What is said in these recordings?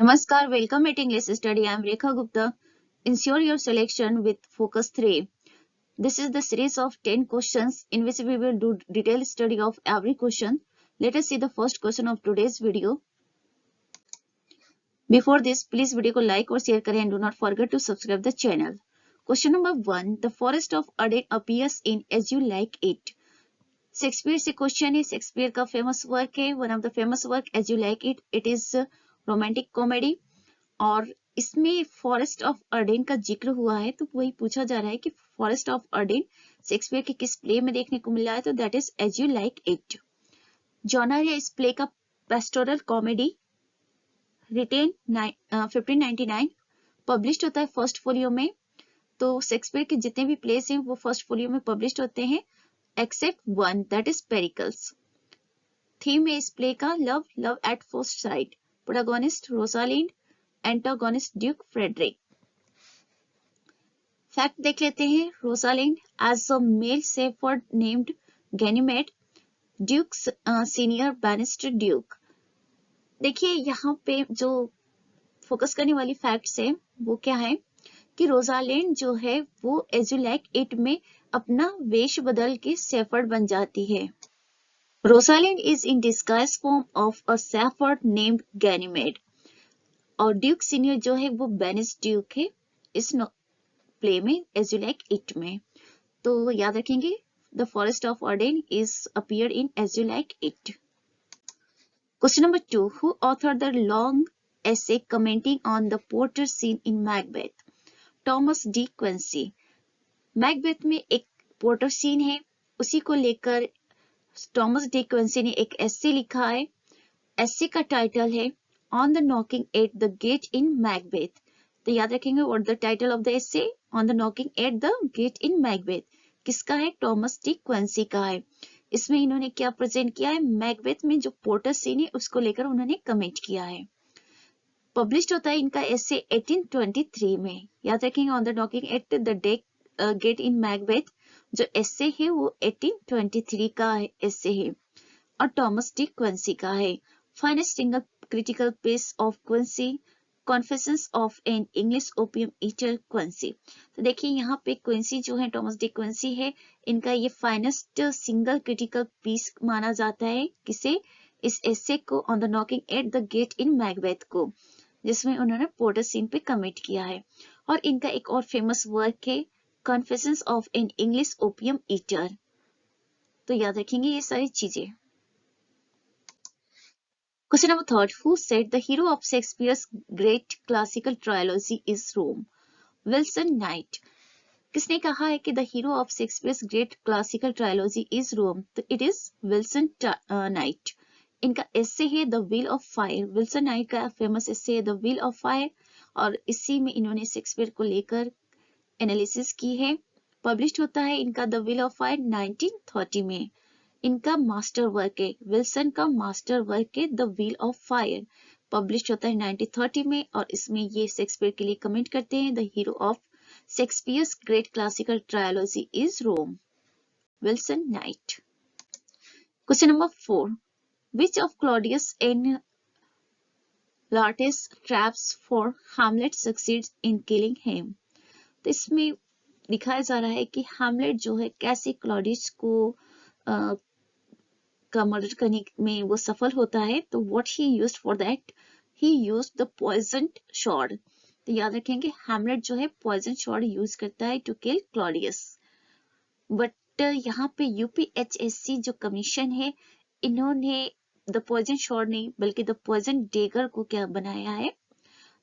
Namaskar, welcome at English Study. I am Rekha Gupta. Ensure your selection with Focus 3. This is the series of 10 questions in which we will do detailed study of every question. Let us see the first question of today's video. Before this, please video को like और share करें and do not forget to subscribe the channel. Question number 1. The Forest of Arden appears in As You Like It. Shakespeare से question है. Shakespeare का famous work है, one of the famous work as you like it. It is romantic comedy और इसमें forest of Arden का जिक्र हुआ है. तो वही पूछा जा रहा है कि फॉरेस्ट ऑफ अर्डेन शेक्सपियर के किस प्ले में देखने को मिला है. तो that is as you like it. Genre है इस प्ले का पेस्टोरल कॉमेडी. रिटेन 1599. पब्लिश्ड होता है फर्स्ट फोलियो में. तो शेक्सपियर के जितने भी प्लेस हैं वो फर्स्ट फोलियो में पब्लिश्ड होते हैं except one, that is Pericles. Theme है इस प्ले का love, love at first sight. Protagonist Rosalind, antagonist Duke Frederick. Fact देख लेते हैं. Rosalind as a male shepherd named Ganymede, Duke Senior banister Duke. देखिए यहाँ पे जो फोकस करने वाली फैक्ट्स है वो क्या है कि रोसालिंड जो है वो एज यू लाइक इट में अपना वेश बदल के शेफर्ड बन जाती है. Rosalind is in disguise form of a shepherd named Ganymede और ड्यूक सीनियर जो है वो बेनिस ड्यूक है इस प्ले में एज यू लाइक इट में. तो याद रखेंगे the forest of Arden is appeared in as you like it. Question number 2. Who author the long essay commenting on the Porter scene in Macbeth? Thomas De Quincey. Macbeth में एक porter scene है, उसी को लेकर Thomas De Quincy ने एक एसे लिखा है. एसे का टाइटल है on the knocking at the get in Macbeth. तो याद रखेंगे what the title of the essay, on the knocking at the get in Macbeth. किसका है? टॉमस डी क्विंसी का है. इसमें इन्होंने क्या प्रेजेंट किया है? मैकबेथ में जो पोर्टर सीन है उसको लेकर उन्होंने कमेंट किया है. पब्लिश्ड होता है इनका एसे 1823 में. याद रखेंगे on the knocking at the get in Macbeth जो एसे है वो 1823 का एसे है और टॉमस डी क्विंसी का है. Finest single critical piece of Quincey, confessions of an English opium eater Quincey. तो देखिए यहाँ पे क्विंसी जो है टॉमस डी क्विंसी है, इनका ये फाइनेस्ट सिंगल क्रिटिकल पीस माना जाता है. किसे? इस एसे को on the knocking at the get in Macbeth को, जिसमें उन्होंने पोर्टर सीन पे कमिट किया है. और इनका एक और फेमस वर्क है confessions of an English opium eater. तो याद रखेंगे ये सारी चीजें. Question number 3. Who said the hero of Shakespeare's great classical trilogy is Rome? Wilson Knight. किसने कहा है कि the hero of Shakespeare's great classical trilogy is Rome? तो इट इज विल्सन नाइट. इनका एसे है the wheel of fire. Wilson Knight का famous essay है the wheel of fire और इसी में इन्होंने शेक्सपियर को लेकर एनालिसिस की है. पब्लिश्ड होता है इनका द व्हील ऑफ फायर 1930 में. इनका मास्टर वर्क है, विल्सन का मास्टर वर्क है the wheel of fire. Published होता है 1930 में और इसमें ये शेक्सपियर के लिए कमेंट करते हैं the hero of Shakespeare's great classical trilogy is Rome, Wilson Knight. Question number 4. Which of Claudius and Laertes' traps for Hamlet succeeds in killing him? तो इसमें दिखाया जा रहा है कि हैमलेट जो है कैसे क्लॉडियस को का मर्डर करने में वो सफल होता है. तो what he used for that? He used the poisoned sword. तो याद रखेंगे हैमलेट जो है पॉइजन स्वॉर्ड यूज करता है टू किल क्लॉडियस. बट यहाँ पे यूपीएचएससी जो कमीशन है इन्होंने द पॉइजन शॉर्ड नहीं बल्कि द पॉइजन डेगर को क्या बनाया है?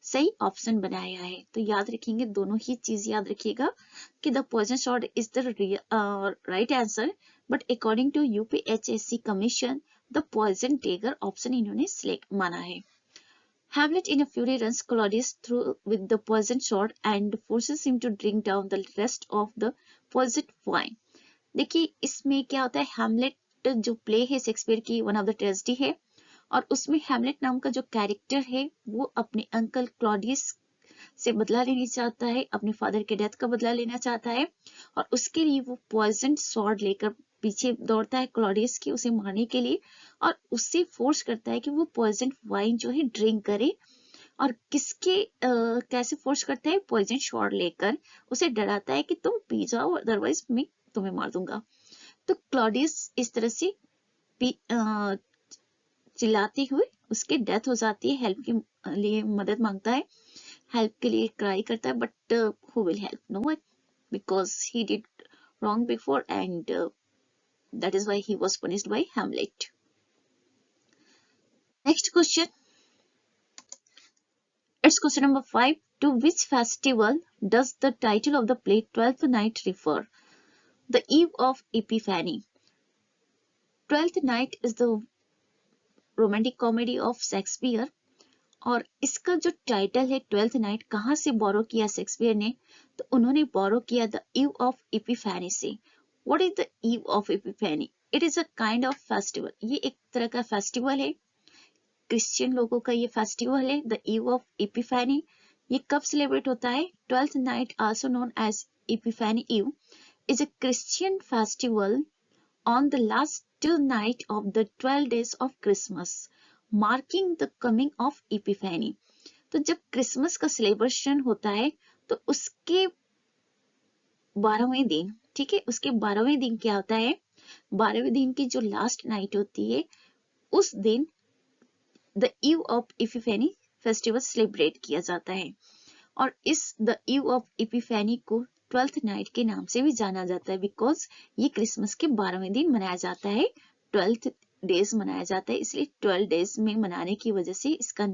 सही ऑप्शन बनाया है. तो याद रखेंगे दोनों ही चीज याद रखिएगा कि the poison sword is the right answer, but according to UPHSC commission the poison dagger option इन्होंने सिलेक्ट माना है. Hamlet in a fury runs Claudius through with the poison sword and forces him to drink down the rest of the poisoned wine. देखिए इसमें क्या होता है, Hamlet जो play है शेक्सपियर की वन ऑफ द ट्रेजेडी है और उसमें हैमलेट नाम का जो कैरेक्टर है वो अपने अंकल क्लॉडियस से बदला लेना चाहता है, अपने फादर के डेथ का बदला लेना चाहता है और उसके लिए वो पॉइजन स्वॉर्ड लेकर पीछे दौड़ता है क्लॉडियस की उसे मारने के लिए और उससे फोर्स करता है कि वो पॉइजन वाइन जो है ड्रिंक करे और किसके कैसे फोर्स करता है, पॉइजन शॉट लेकर उसे डराता है कि तुम पी जाओ अदरवाइज मैं तुम्हें मार दूंगा। तो क्लॉडियस इस तरह से चिल्लाते हुए उसके डेथ हो जाती है, हेल्प के लिए मदद मांगता है, हेल्प के लिए ट्राई करता है, but who will help, no one, because he did wrong before and that is why he was punished by Hamlet. Next question, it's question number 5. To which festival does the title of the play Twelfth Night refer? The Eve of Epiphany. Twelfth Night is the romantic comedy of Shakespeare. और इसका जो title है twelfth night, कहाँ से बोरो किया Shakespeare ने, तो उन्होंने बोरो किया द ईव ऑफ एपिफैनी से। What is the eve of Epiphany? It is a kind of festival, ये एक तरह का फेस्टिवल है, क्रिश्चियन लोगों का ये फेस्टिवल है, द ईव ऑफ एपिफैनी। ये कब सेलिब्रेट होता है? Twelfth night also known as Epiphany eve is a Christian festival on the last night of the 12 days of Christmas, marking the coming of Epiphany. तो जब क्रिसमस का celebration होता है तो उसके 12वें दिन, ठीक है, उसके 12वें दिन क्या होता है, 12वें दिन की जो लास्ट नाइट होती है उस दिन the eve of Epiphany festival celebrate किया जाता है। और इस द ईव ऑफ एपिफैनी को ट्वेल्थ नाइट के नाम से भी जाना जाता है, बिकॉज ये क्रिसमस के 12वें दिन मनाया जाता है, 12 डेज मनाया जाता है, इसलिए 12 डेज में मनाने की वजह से इसका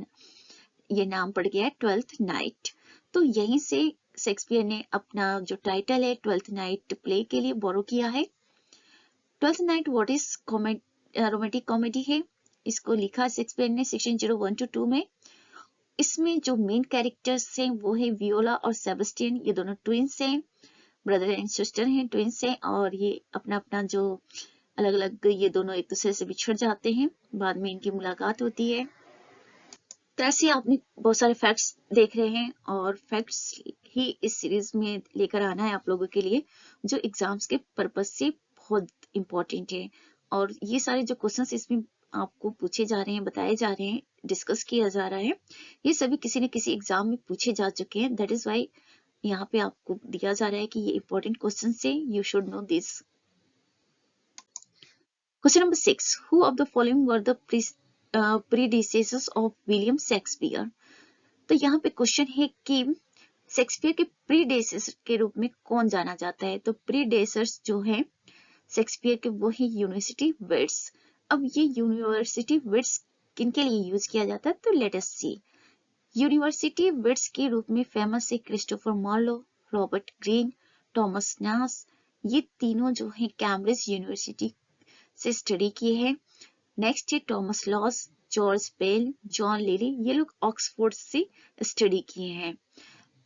ये नाम पड़ गया है ट्वेल्थ नाइट। तो यहीं से शेक्सपियर ने अपना जो टाइटल है ट्वेल्थ नाइट प्ले के लिए बोरो किया है। Twelfth night what is romantic comedy है, इसको लिखा शेक्सपियर ने 1601-2 में। इसमें जो मेन कैरेक्टर्स हैं वो है वियोला और सेबेस्टियन, ये दोनों ट्विंस हैं, ब्रदर एंड सिस्टर हैं, ट्विंस हैं, और ये अपना अपना जो अलग अलग ये दोनों एक दूसरे से बिछड़ जाते हैं, बाद में इनकी मुलाकात होती है। तो ऐसे आपने बहुत सारे फैक्ट्स देख रहे हैं और फैक्ट्स ही इस सीरीज में लेकर आना है आप लोगों के लिए, जो एग्जाम्स के पर्पज से बहुत इंपॉर्टेंट है। और ये सारे जो क्वेश्चंस इसमें आपको पूछे जा रहे हैं, बताए जा रहे हैं, डिस्कस किया जा रहा है, ये सभी किसी न किसी एग्जाम में पूछे जा चुके हैं। दैट इज वाई यहाँ पे आपको दिया जा रहा है कि ये इंपॉर्टेंट क्वेश्चन से you should know this. Question number 6, who of the following were the predecessors of William Shakespeare? तो यहाँ पे क्वेश्चन है कि शेक्सपियर के प्रीडेसेसर के रूप में कौन जाना जाता है? तो प्रीडेसेसर्स जो है शेक्सपियर के वो है यूनिवर्सिटी वेट्स। अब ये यूनिवर्सिटी वेट्स किन के लिए यूज किया जाता है? तो let us see. University wits के रूप में फेमस है Christopher Marlowe, Robert Greene, Thomas Nashe, ये तीनों जो है कैम्ब्रिज यूनिवर्सिटी से स्टडी किए हैं। नेक्स्ट है Thomas Lodge, George Peele, John Lyly, ये लोग ऑक्सफोर्ड से स्टडी किए हैं।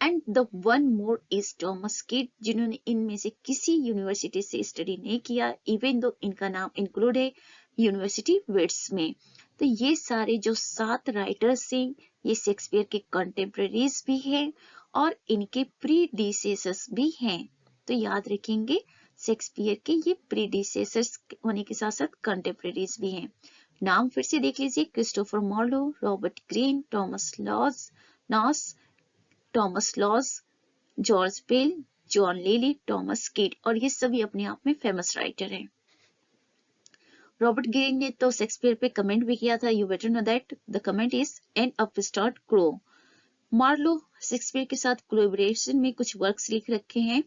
And the one more is Thomas Kyd, जिन्होंने इनमें से किसी यूनिवर्सिटी से स्टडी नहीं किया, इवन दो इनका नाम इंक्लूड है यूनिवर्सिटी वेट्स में। तो ये सारे जो 7 राइटर्स हैं ये शेक्सपियर के कंटेम्प्रेरीज भी हैं और इनके प्रीडिसेसर्स भी हैं। तो याद रखेंगे शेक्सपियर के ये प्रीडिसेसर्स होने के साथ साथ कंटेम्प्रेरीज भी हैं। नाम फिर से देख लीजिए, Christopher Marlowe, Robert Greene, Thomas Lodge, George Peele, John Lyly, Thomas Kyd, और ये सभी अपने आप में फेमस राइटर हैं। रॉबर्ट ग्रीन ने तो शेक्सपियर पे कमेंट भी किया था, you better know that the comment is an upstart crow. Marlowe Shakespeare के साथ कोलैबोरेशन में कुछ वर्क्स लिख रखे हैं।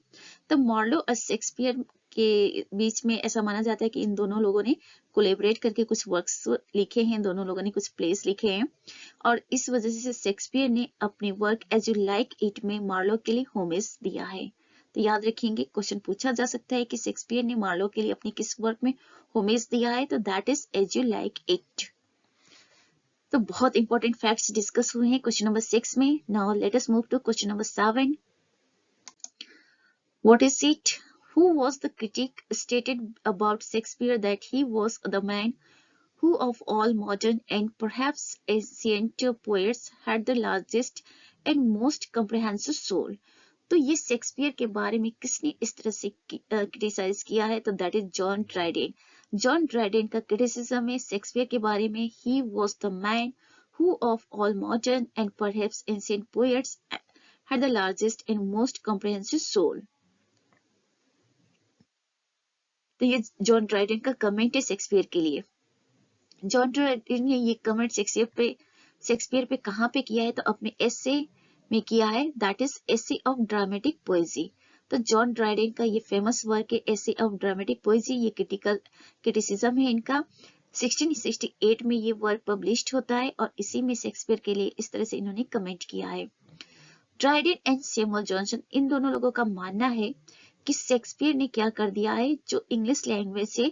तो मार्लो और शेक्सपियर के बीच में ऐसा माना जाता है कि इन दोनों लोगों ने कोलैबोरेट करके कुछ वर्क्स लिखे हैं, दोनों लोगों ने कुछ प्लेस लिखे हैं, और इस वजह से शेक्सपियर ने अपने work as you like it में मार्लो के लिए होमेज दिया है। तो याद रखेंगे, क्वेश्चन पूछा जा सकता है कि शेक्सपियर ने मार्लो के लिए अपने किस वर्क में होमेज दिया है, तो that is as you like it. तो बहुत इंपॉर्टेंट फैक्ट्स डिस्कस हुए हैं क्वेश्चन नंबर 6 में। Now let us move to question number 7. What is it? Who was the critic stated about Shakespeare that he was the man who of all modern and perhaps ancient poets had the largest and most comprehensive soul? तो ये Shakespeare के बारे में किसने इस तरह से criticise किया है? तो that is John Dryden. John Dryden का क्रिटिसिज्म है शेक्सपियर के बारे में, he was the man who of all modern and perhaps ancient poets had the largest and most comprehensive soul. तो ये जॉन ड्राइडन का कमेंट है शेक्सपियर के लिए। जॉन ड्राइडन ने ये कमेंट शेक्सपियर पे कहाँ पे किया है, तो अपने एसे में किया है, that is essay of dramatic पोएजी। तो जॉन ड्राइडन का ये फेमस वर्क है एसे ऑफ ड्रामेटिक पोएजी, ये क्रिटिसिज्म है इनका। 1668 में ये वर्क पब्लिश्ड होता है और इसी में शेक्सपियर के लिए इस तरह से इन्होंने कमेंट किया है। ड्राइडन एंड सैमुअल जॉनसन, इन दोनों लोगों का मानना है कि शेक्सपियर ने क्या कर दिया है, जो इंग्लिश लैंग्वेज है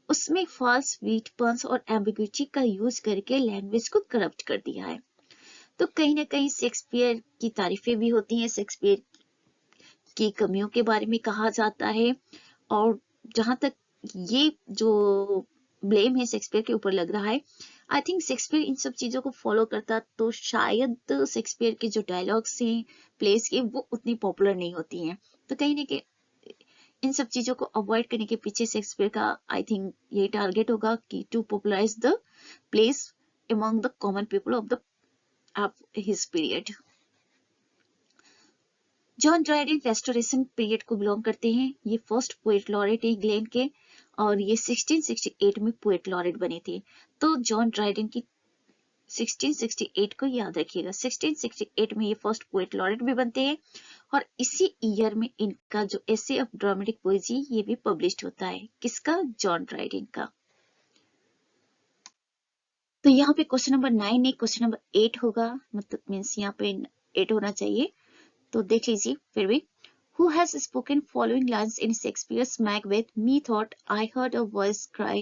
उसमें फॉल्स वीट पन्स और एम्बिग्यूटी का यूज करके लैंग्वेज को करप्ट कर दिया है। तो कहीं ना कहीं शेक्सपियर की तारीफें भी होती हैं, शेक्सपियर की कमियों के बारे में कहा जाता है, और जहां तक ये जो ब्लेम है शेक्सपियर के ऊपर लग रहा है, आई थिंक शेक्सपियर इन सब चीजों को फॉलो करता तो शायद शेक्सपियर के जो डायलॉग्स हैं प्लेस के वो उतनी पॉपुलर नहीं होती हैं। तो कहीं ना कहीं इन सब चीजों को अवॉइड करने के पीछे शेक्सपियर का आई थिंक ये टारगेट होगा कि to popularise the place among the common people of his period. John Dryden restoration period को बिलोंग करते हैं। ये फर्स्ट पोएट लॉरेट है इंग्लैंड के, और ये 1668 में पोएट लॉरेट बने थे। तो जॉन ड्राइडन की 1668 को याद रखिएगा, 1668 में ये फर्स्ट पोएट लॉरेट भी बनते हैं, और इसी ईयर में इनका जो एसे ऑफ ड्रामेटिक पोएजी ये भी पब्लिश्ड होता है। किसका? जॉन ड्राइडन का। तो यहाँ पे क्वेश्चन नंबर 9 नहीं, क्वेश्चन नंबर 8 होगा, मतलब मीन्स यहाँ पे 8 होना चाहिए। तो देख लीजिए फिर भी। Who has spoken following lines in Shakespeare's Macbeth? Methought I heard a voice cry,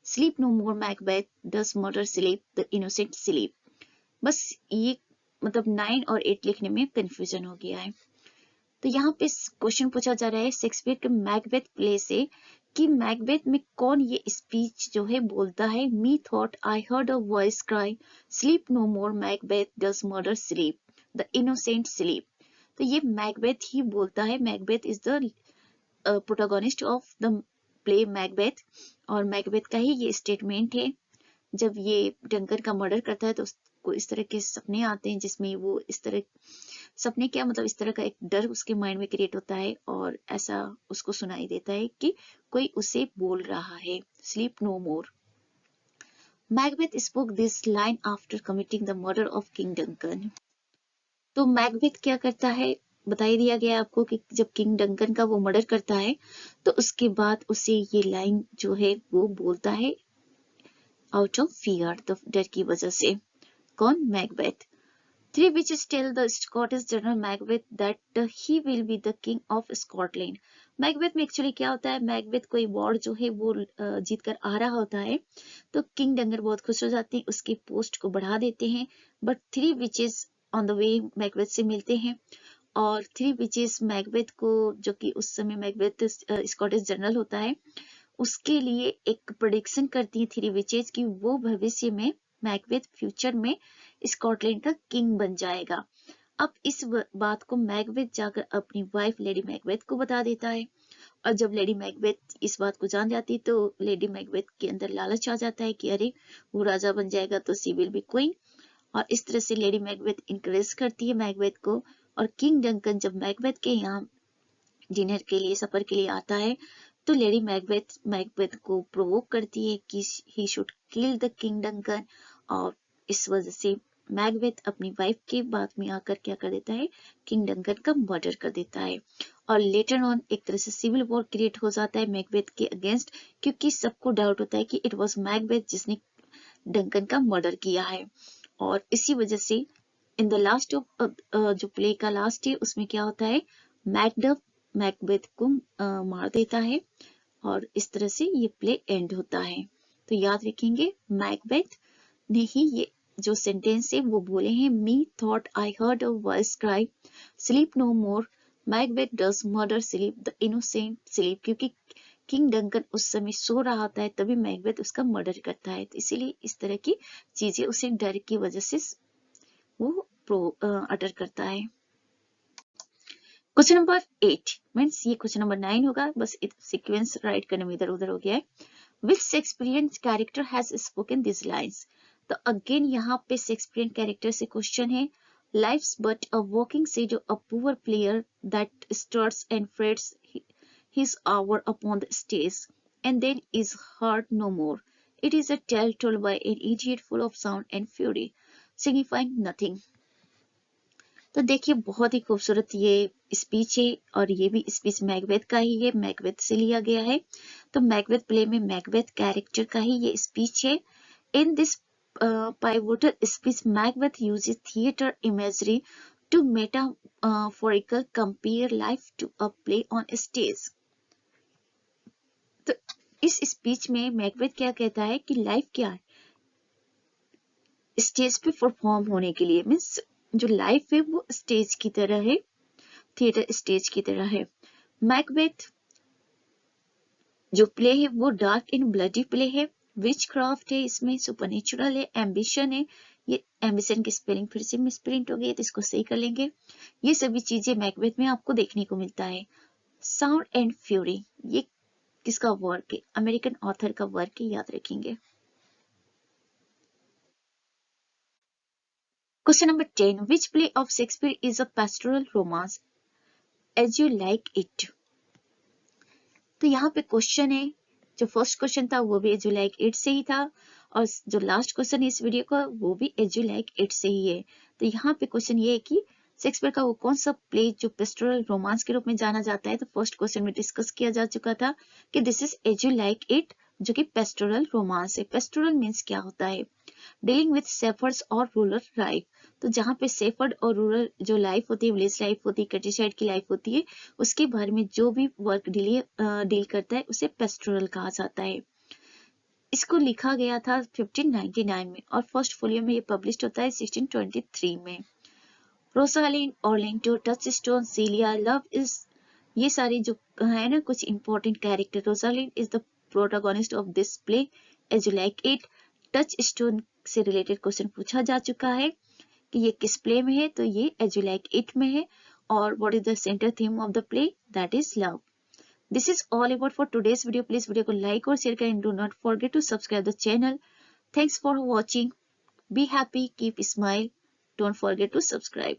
sleep no more Macbeth, does murder sleep, the innocent sleep. बस ये मतलब 9 और 8 लिखने में कंफ्यूजन हो गया है। तो यहाँ पे क्वेश्चन पूछा जा रहा है शेक्सपियर के मैकबेथ प्ले से कि मैकबेथ में कौन ये स्पीच जो है बोलता है, methought I heard a voice cry, sleep no more Macbeth, does murder sleep, the innocent sleep. तो ये मैकबेथ ही बोलता है। Macbeth is the protagonist of the play Macbeth, और मैकबेथ का ही ये स्टेटमेंट है। जब ये डंकन का मर्डर करता है तो उसको इस तरह के सपने आते हैं जिसमें वो इस तरह, सपने क्या मतलब इस तरह का एक डर उसके माइंड में क्रिएट होता है, और ऐसा उसको सुनाई देता है कि कोई उसे बोल रहा है, sleep no more. Macbeth spoke this line after committing the murder of King Duncan. तो मैकबेथ क्या करता है, बता ही दिया गया आपको कि जब किंग डंकन का वो मर्डर करता है तो उसके बाद उसे ये लाइन जो है वो बोलता है आउट ऑफ फियर, तो डर की वजह से। कौन? Macbeth. Three witches tell the Scottish general Macbeth that he will be the king of Scotland. Macbeth में एक्चुअली क्या होता है, मैकबेथ कोई वॉर जो है वो जीत कर आ रहा होता है, तो किंग डंगर बहुत खुश हो जाते हैं, उसकी पोस्ट को बढ़ा देते हैं। But three witches on the way Macbeth से मिलते हैं, और थ्री विचेस मैकबेथ को, जो कि उस समय मैकबेथ स्कॉटिश जनरल होता है, उसके लिए एक प्रेडिक्शन करती है थ्री विचेस की वो भविष्य में मैकबेथ फ्यूचर में स्कॉटलैंड का किंग बन जाएगा। अब इस बात को मैकबेथ जाकर अपनी वाइफ लेडी मैकबेथ को बता देता है, और जब लेडी मैकबेथ इस बात को जान जाती तो लेडी मैकबेथ के अंदर लालच आ जाता है कि अरे वो राजा बन जाएगा तो सी विल बी क्वीन, और इस तरह से लेडी मैकबेथ इंकरेज करती है मैकबेथ को। और किंग डंकन जब मैकबेथ के यहाँ डिनर के लिए, सफर के लिए आता है, तो लेडी मैकबेथ को प्रोवोक करती है कि he should kill the king Duncan, और इस वजह से मैकबेथ अपनी वाइफ के बात में आकर क्या कर देता है, किंग डंकन का मर्डर कर देता है। और लेटर ऑन एक तरह से सिविल वॉर क्रिएट हो जाता है मैकबेथ के अगेंस्ट, क्योंकि सबको डाउट होता है कि इट वाज मैकबेथ जिसने डंकन का मर्डर किया है। और इसी वजह से इन द लास्ट ऑफ जो प्ले का लास्ट है उसमें क्या होता है, मैकडफ मैकबेथ को मार देता है, और इस तरह से ये प्ले एंड होता है। तो याद रखेंगे मैकबेथ ने ही ये जो सेंटेंस है वो बोले हैं, methought I heard a voice cry, sleep no more, Macbeth does murder sleep, the innocent sleep, क्योंकि किंग डंकन उस समय सो रहा होता है तभी मैकबेथ उसका मर्डर करता है। तो इसीलिए इस तरह की चीजें उसे डर की वजह से वो अटर करता है। क्वेश्चन नंबर 8 मीन्स ये क्वेश्चन नंबर 9 होगा, बस सीक्वेंस राइट करने में इधर उधर हो गया है। Which Shakespearean character has spoken these lines? तो अगेन यहाँ पे शेक्सपियरियन कैरेक्टर से क्वेश्चन है, life's but a walking shadow, a poor player that struts and frets his hour upon the stage and then is heard no more. It is a tale told by an idiot full of sound and fury, signifying nothing. तो देखिए बहुत ही खूबसूरत ये speech है और ये भी speech Macbeth का ही है, मैकबेथ से लिया गया है। तो मैकबेथ प्ले में मैकबेथ कैरेक्टर का ही ये स्पीच है। In this pivotal speech, Macbeth uses theater imagery to metaphorical compare life to a play on stage. तो इस स्पीच में मैकबेथ क्या कहता है कि लाइफ क्या है, स्टेज पे परफॉर्म होने के लिए, मीन्स जो लाइफ है वो स्टेज की तरह है, थिएटर स्टेज की तरह है। मैकबेथ जो प्ले है वो डार्क एंड ब्लडी प्ले है, विच क्राफ्ट है, इसमें सुपरनेचुरल है, एम्बिशन है, ये एम्बिशन की स्पेलिंग फिर से मिसप्रिंट हो गई तो इसको सही कर लेंगे। ये सभी चीजें मैकबेथ में आपको देखने को मिलता है। साउंड एंड फ्यूरी, ये किसका वर्क है, अमेरिकन ऑथर का वर्क है, याद रखेंगे। Question number 10. Which play of Shakespeare is a pastoral romance? As You Like It. तो यहाँ पे क्वेश्चन है, जो फर्स्ट क्वेश्चन था वो भी As You Like It से ही था और जो लास्ट क्वेश्चन है इस वीडियो का वो भी As You Like It से ही है। तो यहाँ पे क्वेश्चन ये है कि शेक्सपियर का वो कौन सा प्ले जो पेस्टोरल रोमांस के रूप में जाना जाता है। तो फर्स्ट क्वेश्चन में डिस्कस किया जा चुका था कि this is As You Like It, जो कि पेस्टोरल रोमांस है। पेस्टोरल मीन्स क्या होता है, डीलिंग विथ शेफर्ड्स और रूरल लाइफ। तो जहाँ पे शेफर्ड और रूरल जो लाइफ होती है, विलेज लाइफ होती है, कंट्रीसाइड की लाइफ होती है, उसके बारे में जो भी वर्क डील करता है उसे पेस्टोरल कहा जाता है। इसको लिखा गया था 1599 में और फर्स्ट फोलियो में ये पब्लिश होता है 1623 में। Rosalind, Orlando, Touchstone, Celia, love is, ये सारी जो है ना कुछ important character. Rosalind is the protagonist of this play as you like it. Touchstone से रिलेटेड क्वेश्चन पूछा जा चुका है कि ये किस प्ले में है, तो ये एज यू लाइक इट में है। और what is the centre theme of the play, that is love. This is all about for today's video. Please video को लाइक और शेयर करें, do not forget to subscribe the channel. Thanks for watching, be happy, keep smile, don't forget to subscribe.